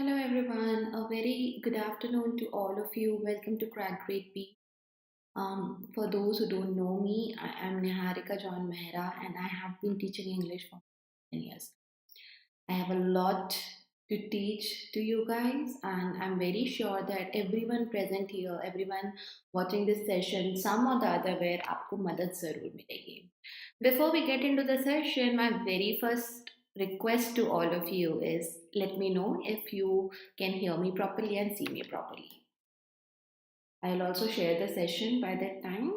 Hello everyone, a very good afternoon to all of you. Welcome to CrackGradeB. For those who don't know me, I am Niharika John Mehra and I have been teaching English for 10 years. I have a lot to teach to you guys, and I'm very sure that everyone present here, everyone watching this session, some or the other way, आपको मदद ज़रूर मिलेगी. Before we get into the session, my very first request to all of you is let me know if you can hear me properly and see me properly. I'll also share the session by that time.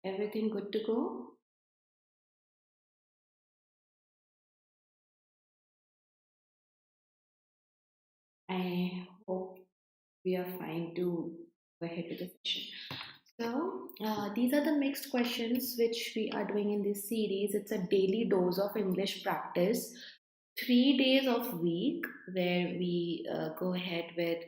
Everything good to go? I hope we are fine to go ahead with the session. So, these are the mixed questions which we are doing in this series. It's a daily dose of English practice, 3 days of week where we go ahead with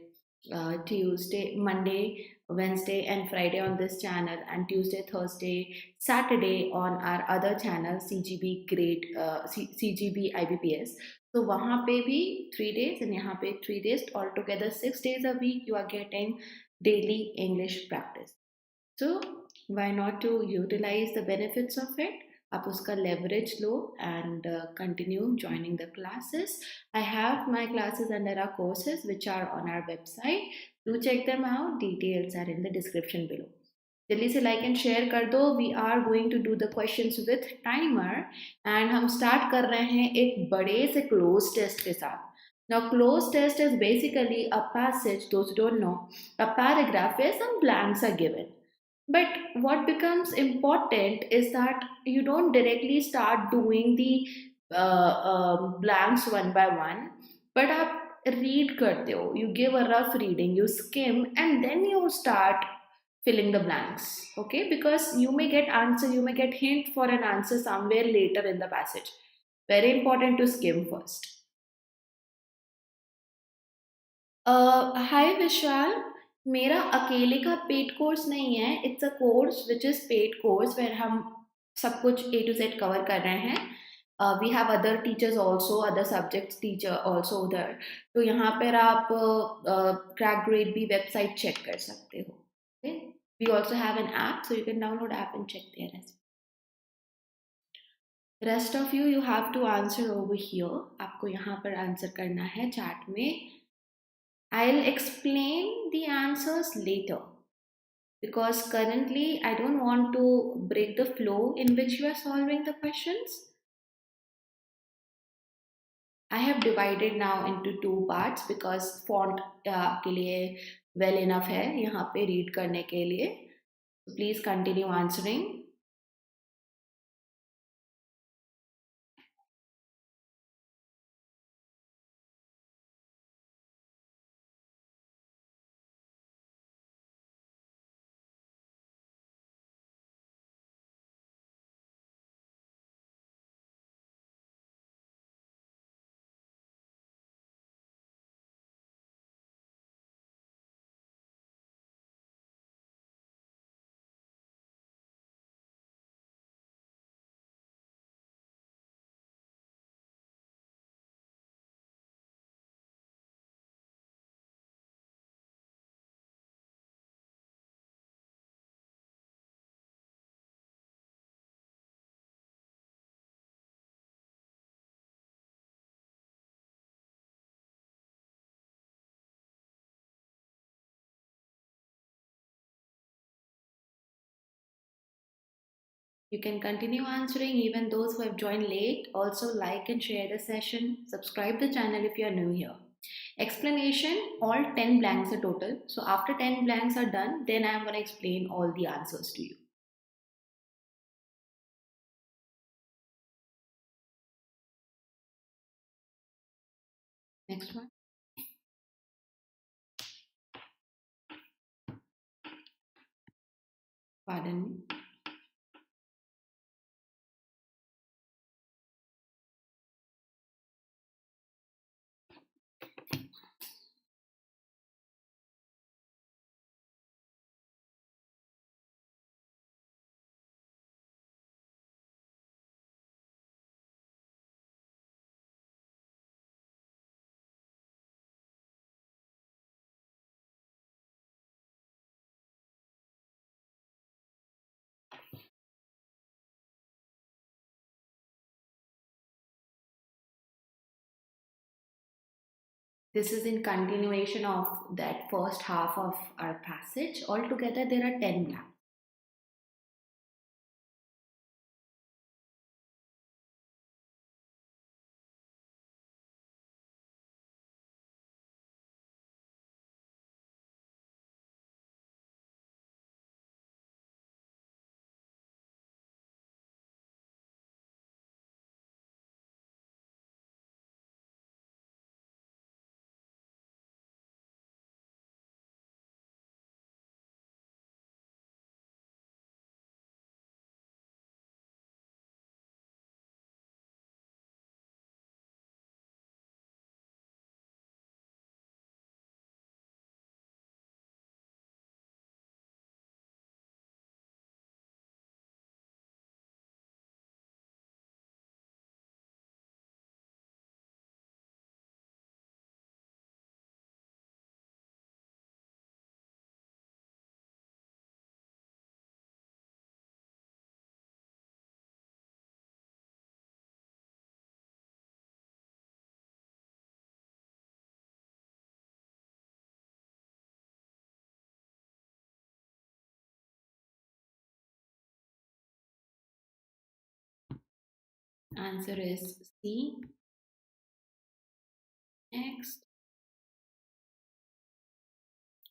Tuesday, Monday, Wednesday, and Friday on this channel, and Tuesday, Thursday, Saturday on our other channel, CGB Grade, CGB IBPS. So वहाँ पे भी 3 days and यहाँ पे 3 days, altogether 6 days a week you are getting daily English practice. So why not to utilize the benefits of it? आप उसका leverage low and continue joining the classes. I have my classes under our courses which are on our website. Do check them out. Details are in the description below. जल्दी से like and share कर दो. We are going to do the questions with timer and हम start कर रहे हैं एक बड़े से क्लोज टेस्ट के साथ. Now, closed test is basically a passage, those who don't know, a paragraph where some blanks are given. But what becomes important is that you don't directly start doing the blanks one by one, but आप read करते हो. You give a rough reading, you skim, and then you start filling the blanks. Okay, because you may get answer, you may get hint for an answer somewhere later in the passage. Very important to skim first. हाय विशाल. मेरा अकेले का paid course नहीं है. It's a course which is paid course where हम सब कुछ A to Z cover कर रहे हैं. We have other teachers also, other subjects teacher also उधर. तो यहाँ पर आप crack grade B website check कर सकते हो. We also have an app, so you can download app and check there as. Rest of you have to answer over here. आपको यहाँ पर आंसर करना है चैट में. I'll explain the answers later because currently I don't want to break the flow in which you are solving the questions. I have divided now into 2 parts because font के लिए well enough है यहाँ पे read करने के लिए. So please continue answering. You can continue answering even those who have joined late. Also like and share the session. Subscribe the channel if you are new here. Explanation, all 10 blanks are total. So after 10 blanks are done, then I am going to explain all the answers to you. Next one. Pardon me. This is in continuation of that first half of our passage. Altogether, there are 10 blanks. Answer is C. Next,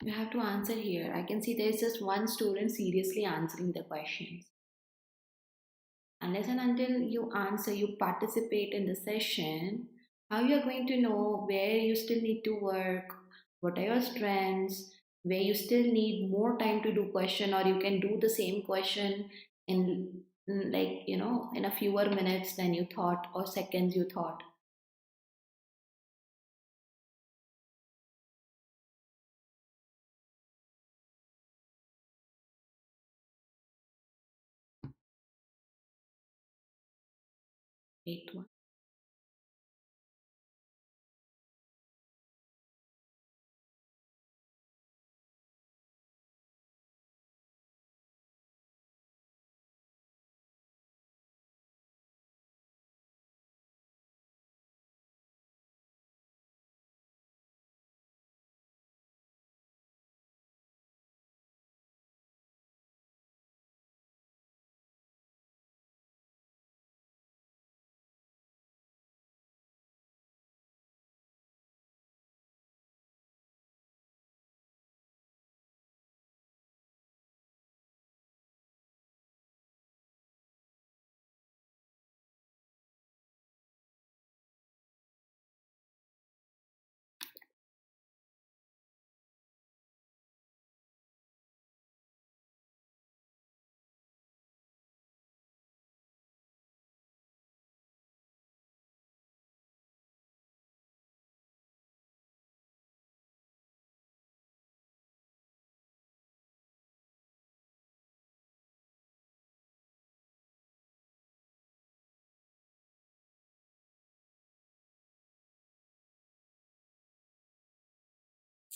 you have to answer here. I can see there is just one student seriously answering the questions. Unless and until you answer, you participate in the session, how you are going to know where you still need to work, what are your strengths, where you still need more time to do question, or you can do the same question in like in a fewer minutes than you thought or seconds you thought. Eight one.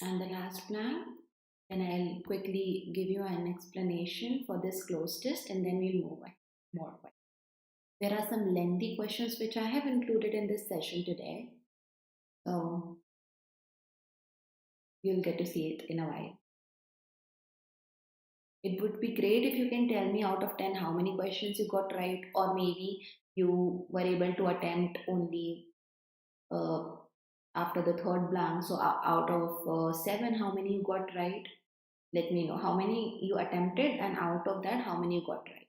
And the last plan, and I'll quickly give you an explanation for this closed test and then we'll move on more. There are some lengthy questions which I have included in this session today. So you'll get to see it in a while. It would be great if you can tell me out of 10 how many questions you got right, or maybe you were able to attempt only uh, after the third blank. So out of 7, how many you got right? Let me know how many you attempted, and out of that, how many you got right.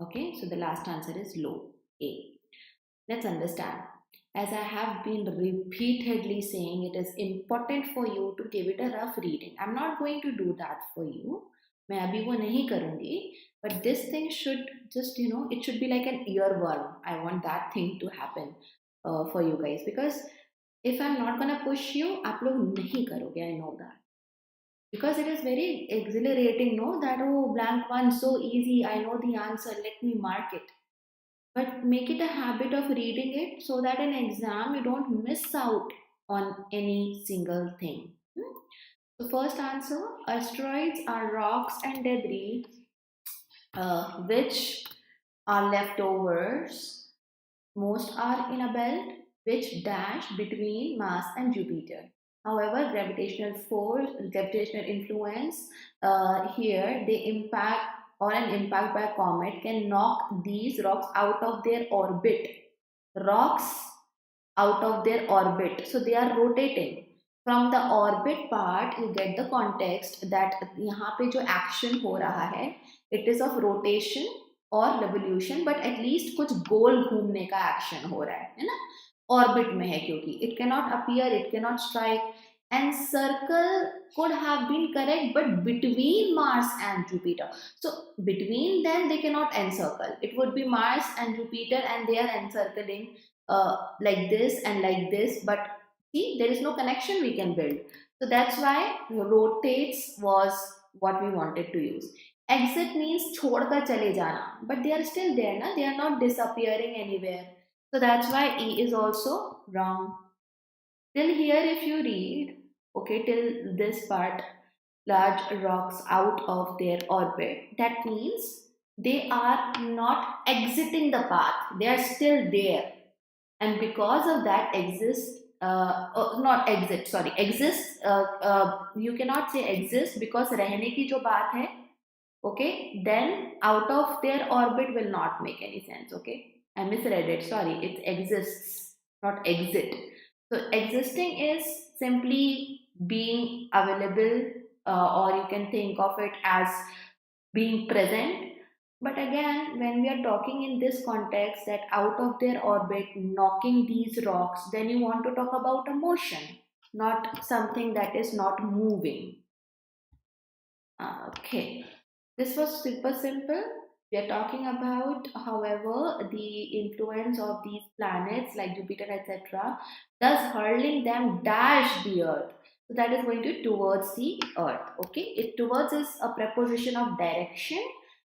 Okay, so the last answer is low, A. Let's understand. As I have been repeatedly saying, it is important for you to give it a rough reading. I'm not going to do that for you. मैं अभी वो नहीं करूँगी, but this thing should just, it should be like an earworm. I want that thing to happen for you guys, because if I'm not gonna push you, आप लोग नहीं करोगे, I know that. Because it is very exhilarating, no, that oh, blank one, so easy, I know the answer, let me mark it. But make it a habit of reading it so that in exam you don't miss out on any single thing. The first answer: asteroids are rocks and debris which are leftovers. Most are in a belt which dash between Mars and Jupiter. However, gravitational force, gravitational influence here, they impact, or an impact by a comet can knock these rocks out of their orbit. Rocks out of their orbit. So they are rotating. From the orbit part, you get the context that यहाँ पे जो action हो रहा है, it is of rotation और revolution, but at least कुछ गोल घूमने का action हो रहा है ना? Orbit में है क्योंकि it cannot appear, it cannot strike, and circle could have been correct, but between Mars and Jupiter. So between them they cannot encircle. It would be Mars and Jupiter, and they are encircling like this and like this, but see, there is no connection we can build. So that's why rotates was what we wanted to use. Exit means छोड़कर चले जाना, but they are still there, na? They are not disappearing anywhere. So that's why E is also wrong. Till here, if you read, okay, till this part, large rocks out of their orbit, that means they are not exiting the path, they are still there, and because of that exist, not exit, sorry, exist, you cannot say exist because रहने की जो बात है, okay, then out of their orbit will not make any sense. Okay, I misread it, sorry, it exists, not exit. So existing is simply being available, or you can think of it as being present. But again, when we are talking in this context that out of their orbit knocking these rocks, then you want to talk about a motion, not something that is not moving. Okay, this was super simple. We are talking about, however, the influence of these planets like Jupiter, etc., thus hurling them dash the Earth. So that is going to towards the Earth. Okay, it towards is a preposition of direction.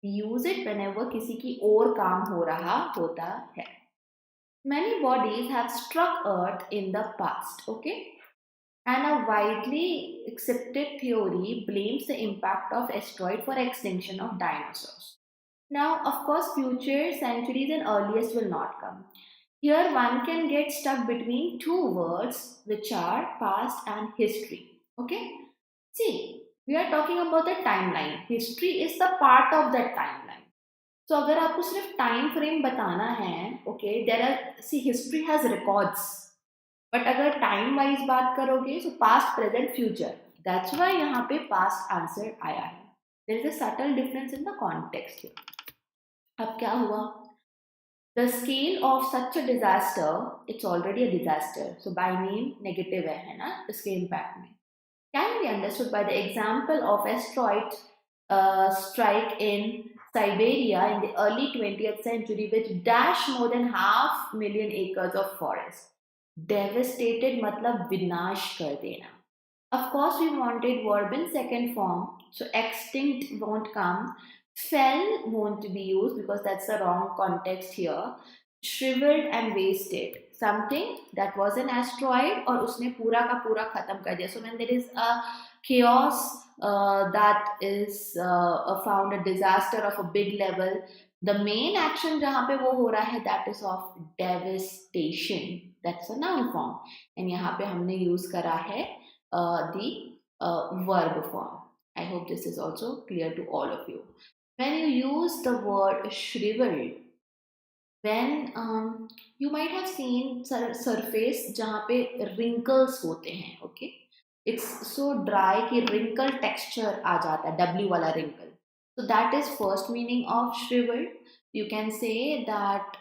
We use it whenever किसी की ओर काम हो रहा होता है. Many bodies have struck Earth in the past. Okay. And a widely accepted theory blames the impact of asteroid for extinction of dinosaurs. Now, of course, future centuries and earliest will not come. Here, one can get stuck between two words, which are past and history. Okay? See, we are talking about the timeline. History is the part of that timeline. So, अगर आपको सिर्फ time frame बताना है, okay, there are, see, history has records. But अगर time wise बात करोगे तो past present future, that's why यहाँ पे पास्ट आंसर आया है. There is a subtle difference in the context. अब क्या हुआ, the scale of such a disaster, it's already a disaster, so by name negative है ना इसके इम्पैक्ट में, can be understood by the example of asteroid strike in Siberia in the early 20th century, which dashed more than 500,000 acres of forest. Devastated मतलब विनाश कर देना. Of course, we wanted verb in second form, so extinct won't come. Fell won't be used because that's the wrong context here. Shriveled and wasted, something that was an asteroid और उसने पूरा का पूरा खत्म कर दिया. So when there is a chaos that is found, a disaster of a big level, the main action जहाँ पे वो हो रहा है, that is of devastation. That's a noun form. And यहाँ पे हमने use करा है the verb form. I hope this is also clear to all of you. When you use the word shriveled, when you might have seen surface जहाँ पे wrinkles होते हैं, okay? It's so dry कि wrinkle texture आ जाता है, W वाला wrinkle. So that is first meaning of shriveled. You can say that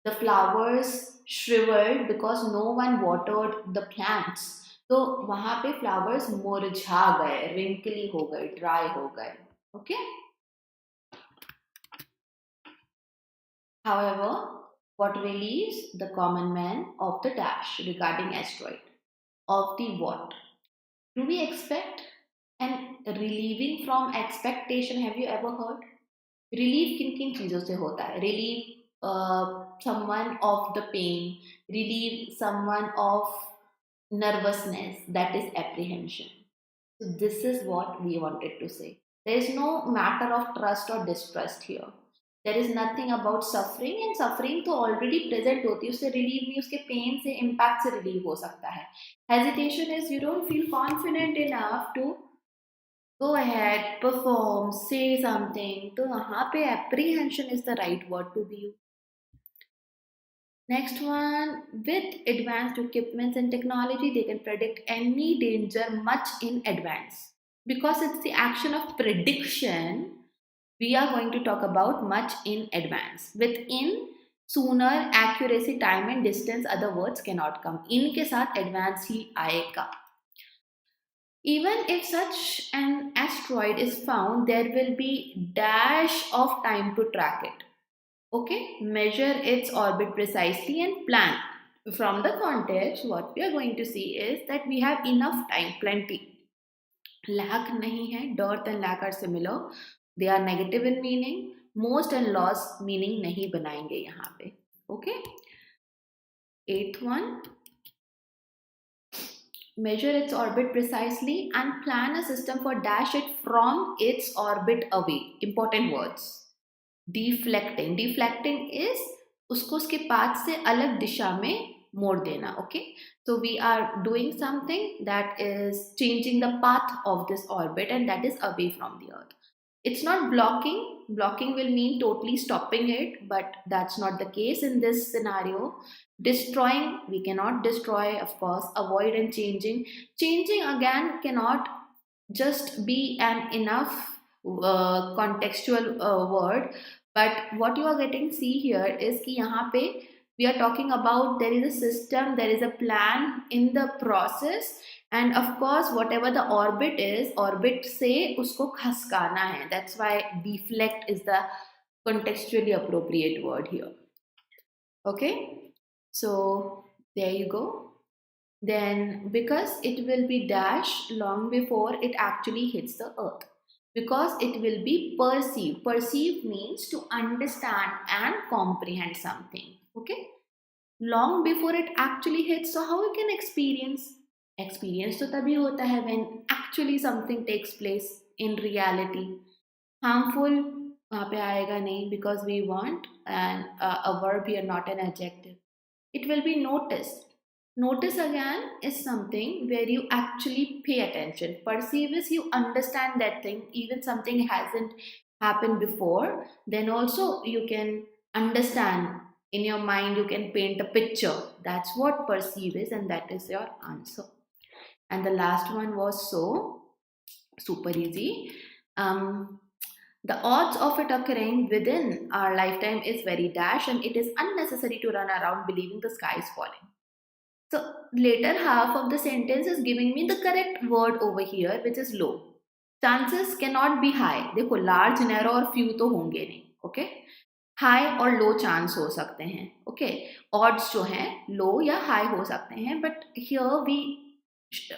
the flowers shriveled because no one watered the plants. तो वहां पे फ्लावर्स मुरझा गए, रिंकली हो गए, ड्राई हो गए. Okay. However, what relieves the common man of the dash regarding asteroid? Of the what? Do we expect? And relieving from expectation, have you ever heard? Relief किन किन चीज़ों से होता है? Relieve someone of the pain, relieve someone of nervousness, that is apprehension. So this is what we wanted to say. There is no matter of trust or distrust here. There is nothing about suffering, and suffering तो already present होती है, उससे relieve नहीं, उसके pain से, impact से relieve हो सकता है. Hesitation is you don't feel confident enough to go ahead, perform, say something. तो वहाँ पे apprehension is the right word to be used. Next one, with advanced equipments and technology, they can predict any danger much in advance. Because it's the action of prediction, we are going to talk about much in advance. Within, sooner, accuracy, time and distance, other words cannot come. In के साथ advance ही आएगा. Even if such an asteroid is found, there will be dash of time to track it. Okay, measure its orbit precisely and plan. From the context, what we are going to see is that we have enough time, plenty. Lack nahi hai, dearth and lack are similar. They are negative in meaning. Most and loss meaning nahi banayenge yahan pe. Okay. Eighth one, measure its orbit precisely and plan a system for dash it from its orbit away. Important words. Deflecting is उसको उसके path से अलग दिशा में मोड़ देना. Okay, so we are doing something that is changing the path of this orbit, and that is away from the earth. It's not blocking will mean totally stopping it, but that's not the case in this scenario. Destroying, we cannot destroy, of course. Avoid and changing again cannot just be an enough contextual word. But what you are getting see here is कि यहाँ पे we are talking about there is a system, there is a plan in the process, and of course whatever the orbit is, orbit से उसको खसकाना है. That's why deflect is the contextually appropriate word here. Okay, so there you go. Then because it will be dash long before it actually hits the earth, because it will be perceived means to understand and comprehend something. Okay, long before it actually hits, so how we can experience तो तभी होता है when actually something takes place in reality. Harmful वहाँ पे आएगा नहीं, because we want a verb here, not an adjective. It will be noticed. Notice again is something where you actually pay attention. Perceive is you understand that thing, even something hasn't happened before. Then also you can understand in your mind, you can paint a picture. That's what perceive is, and that is your answer. And the last one was so super easy. The odds of it occurring within our lifetime is very dash, and it is unnecessary to run around believing the sky is falling. So later half of the sentence is giving me the correct word over here, which is low. Chances cannot be high. देखो large, narrow और few तो होंगे नहीं. Okay, high और low chance हो सकते हैं. Okay, odds जो हैं low या high हो सकते हैं. But here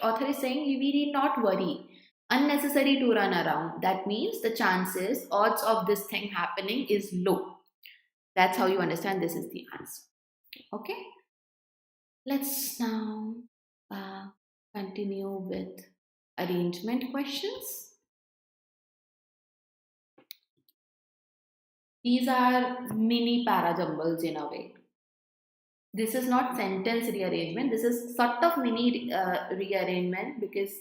author is saying we need not worry. Unnecessary to run around. That means the chances, odds of this thing happening is low. That's how you understand this is the answer. Okay. Let's now continue with arrangement questions. These are mini parajumbles in a way. This is not sentence rearrangement. This is sort of mini rearrangement, because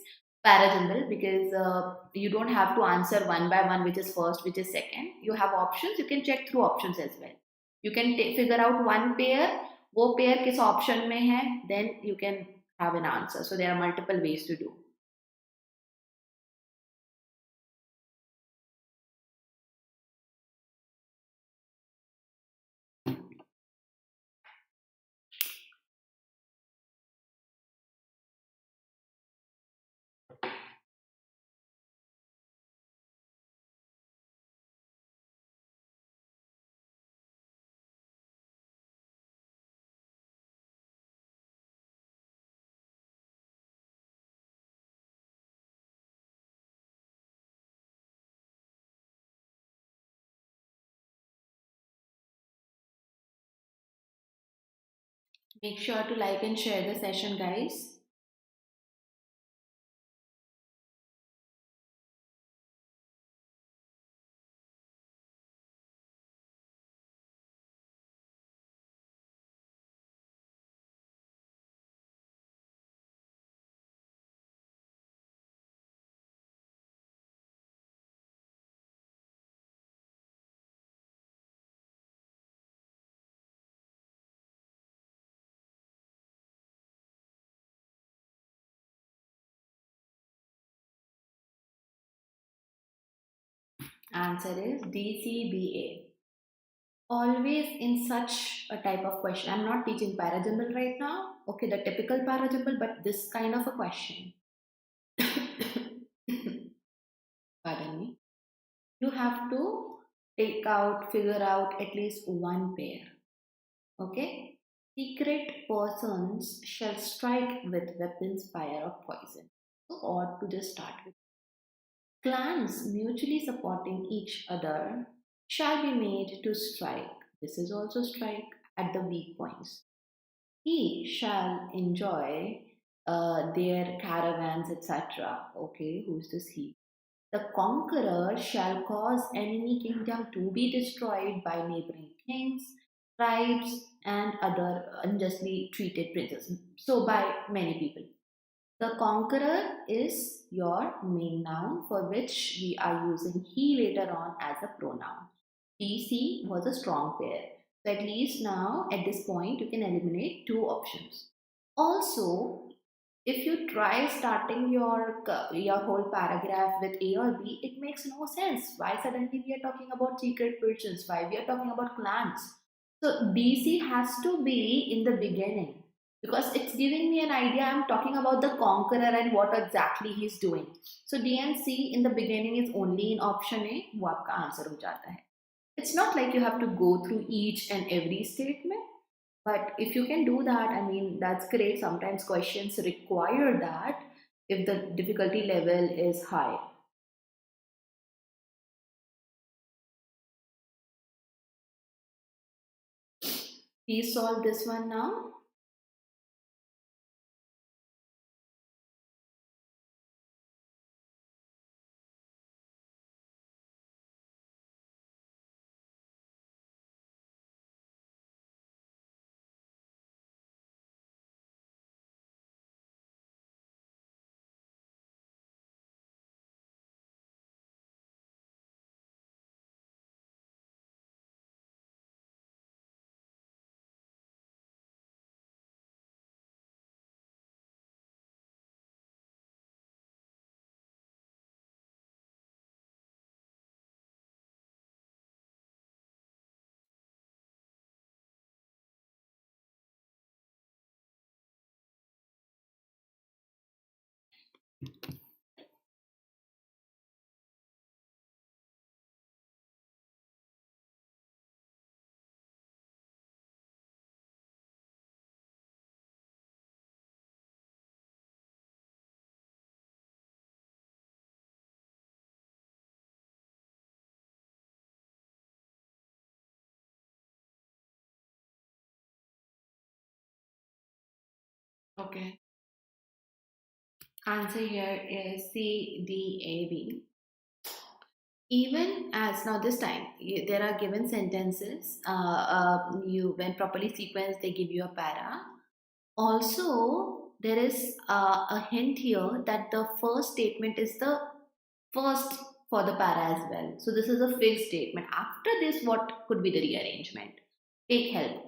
parajumble, because you don't have to answer one by one which is first, which is second. You have options. You can check through options as well. You can figure out one pair, वो pair किस option में है, then you can have an answer. So there are multiple ways to do. Make sure to like and share the session, guys. Answer is DCBA. Always in such a type of question. I'm not teaching parajumble right now. Okay, the typical parajumble, but this kind of a question. Pardon me. You have to figure out at least one pair. Okay? Secret persons shall strike with weapons, fire, or poison. So, or to just start with. Clans mutually supporting each other shall be made to strike. This is also strike at the weak points. He shall enjoy their caravans, etc. Okay, who's this he? The conqueror shall cause enemy kingdom to be destroyed by neighboring kings, tribes, and other unjustly treated princes. So, by many people. The conqueror is your main noun for which we are using he later on as a pronoun. DC was a strong pair. So at least now at this point you can eliminate two options. Also, if you try starting your whole paragraph with A or B, it makes no sense. Why suddenly we are talking about secret persons? Why we are talking about clans? So DC has to be in the beginning because it's giving me an idea. I'm talking about the conqueror and what exactly he's doing. So DNC in the beginning is only in option A. वो आपका answer हो जाता है. It's not like you have to go through each and every statement. But if you can do that, I mean, that's great. Sometimes questions require that if the difficulty level is high. Please solve this one now. Okay. Answer here is C, D, A, B. Even as now this time there are given sentences. You when properly sequenced, they give you a para. Also, there is a hint here that the first statement is the first for the para as well. So this is a fixed statement. After this, what could be the rearrangement? Take help.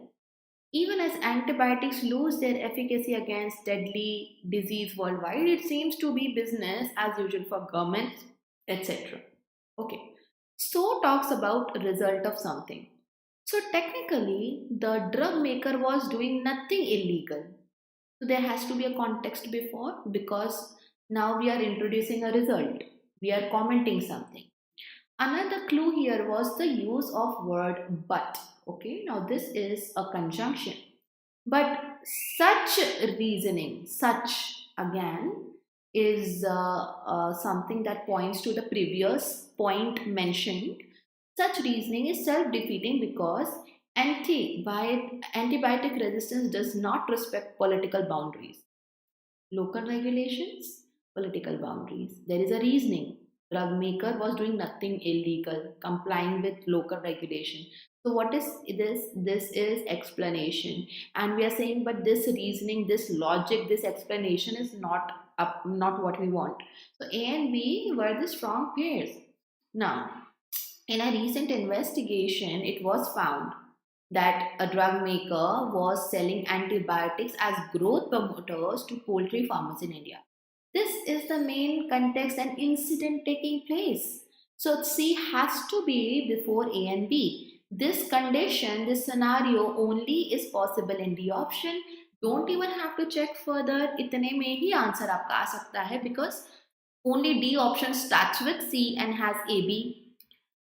Even as antibiotics lose their efficacy against deadly disease worldwide, it seems to be business as usual for governments, etc. Okay. So talks about result of something. So technically, the drug maker was doing nothing illegal. So there has to be a context before because now we are introducing a result. We are commenting something. Another clue here was the use of word but. Okay, now this is a conjunction. But such reasoning, such again, is something that points to the previous point mentioned. Such reasoning is self defeating because Antibiotic resistance does not respect political boundaries. Local regulations, political boundaries. There is a reasoning. Drug maker was doing nothing illegal, complying with local regulation. So what is this? This is explanation, and we are saying, but this reasoning, this logic, this explanation is not what we want. So A and B were the strong pairs. Now, in a recent investigation, it was found that a drug maker was selling antibiotics as growth promoters to poultry farmers in India. This is the main context and incident taking place. So C has to be before A and B. This condition, this scenario only is possible in D option. Don't even have to check further. इतने में ही answer आपका आ सकता है because only D option starts with C and has AB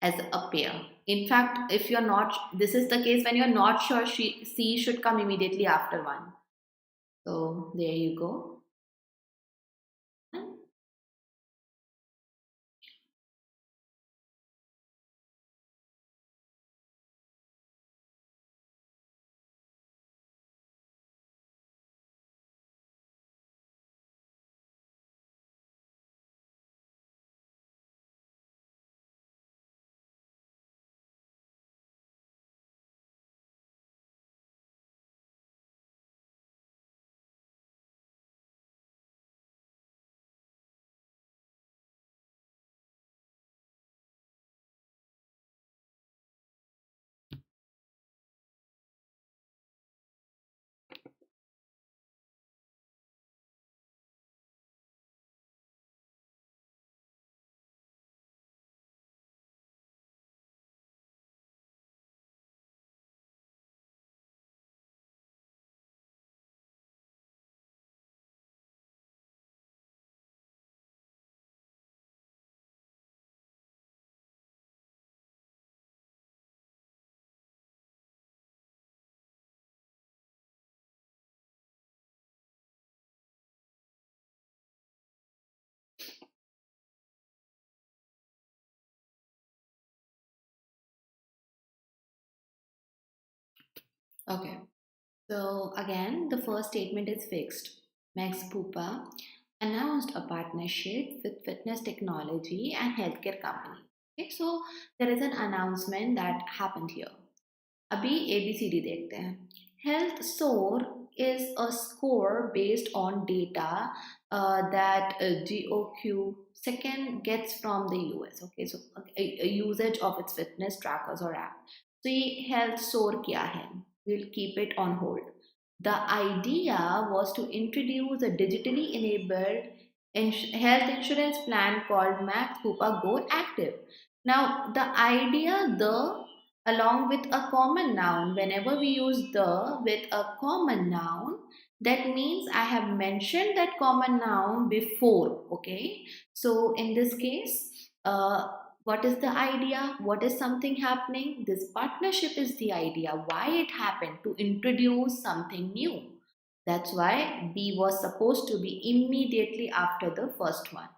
as a pair. In fact, if you're not, this is the case when you're not sure, C should come immediately after 1. So there you go. Okay. So again, the first statement is fixed. Max Pupa announced a partnership with fitness technology and healthcare company. Okay, so there is an announcement that happened here. अभी ABCD देखते हैं. Health score is a score based on data that GOQ second gets from the US. Okay, so a usage of its fitness trackers or app. So ये health score क्या है? We'll keep it on hold. The idea was to introduce a digitally enabled health insurance plan called Max Coupa Go Active. Now, the idea, the along with a common noun, whenever we use the with a common noun, that means I have mentioned that common noun before. Okay, so in this case, what is the idea? What is something happening? This partnership is the idea. Why it happened? To introduce something new. That's why B was supposed to be immediately after the first one.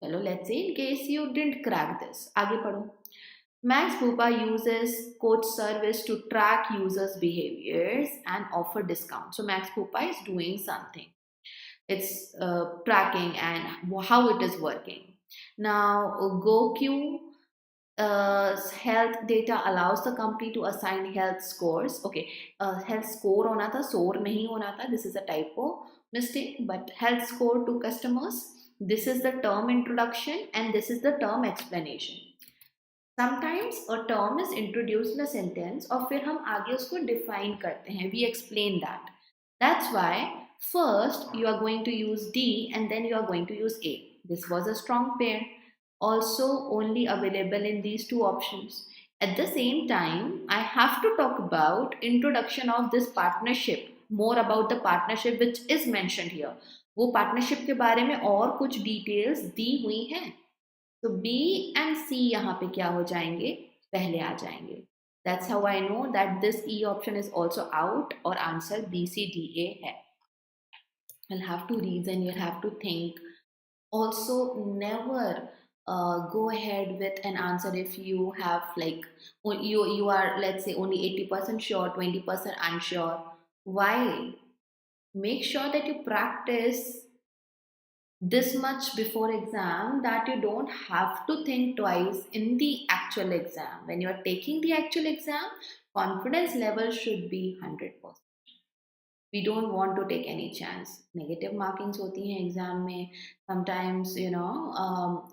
Hello, let's say in case you didn't crack this. आगे पढ़ो. Max Bupa uses coach service to track users' behaviors and offer discounts. So Max Bupa is doing something. It's tracking and how it is working. Now GoQ health data allows the company to assign health scores. Okay, health score होना था, score नहीं होना था. This is a typo mistake. But health score to customers. This is the term introduction and this is the term explanation. Sometimes a term is introduced in a sentence और फिर हम आगे उसको define करते हैं. We explain that. That's why first you are going to use D and then you are going to use A. This was a strong pair. Also only available in these two options. At the same time, I have to talk about introduction of this partnership. More about the partnership which is mentioned here. वो partnership के बारे में और कुछ details दी हुई हैं. तो B and C यहाँ पे क्या हो जाएंगे? पहले आ जाएंगे. That's how I know that this E option is also out और answer B, C, D, A है. You'll have to reason, you'll have to think. Also, never go ahead with an answer if you have like you are, let's say, only 80% sure, 20% unsure. Why? Make sure that you practice this much before exam that you don't have to think twice in the actual exam. When you are taking the actual exam, confidence level should be 100%. We don't want to take any chance. Negative markings hoti hain exam mein. Sometimes,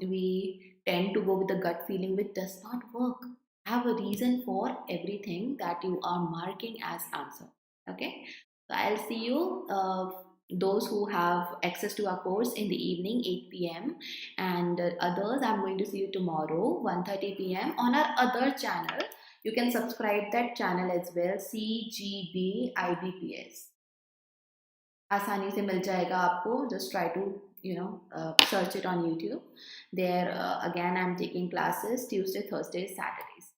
we tend to go with the gut feeling, which does not work. Have a reason for everything that you are marking as answer. Okay, so I'll see you, those who have access to our course in the evening 8 p.m., and others I'm going to see you tomorrow 1:30 p.m. on our other channel. You can subscribe that channel as well, CGB IBPS. आसानी से मिल जाएगा आपको. Just try to search it on YouTube. There, again, I'm taking classes Tuesday, Thursdays, Saturdays.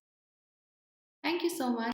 Thank you so much.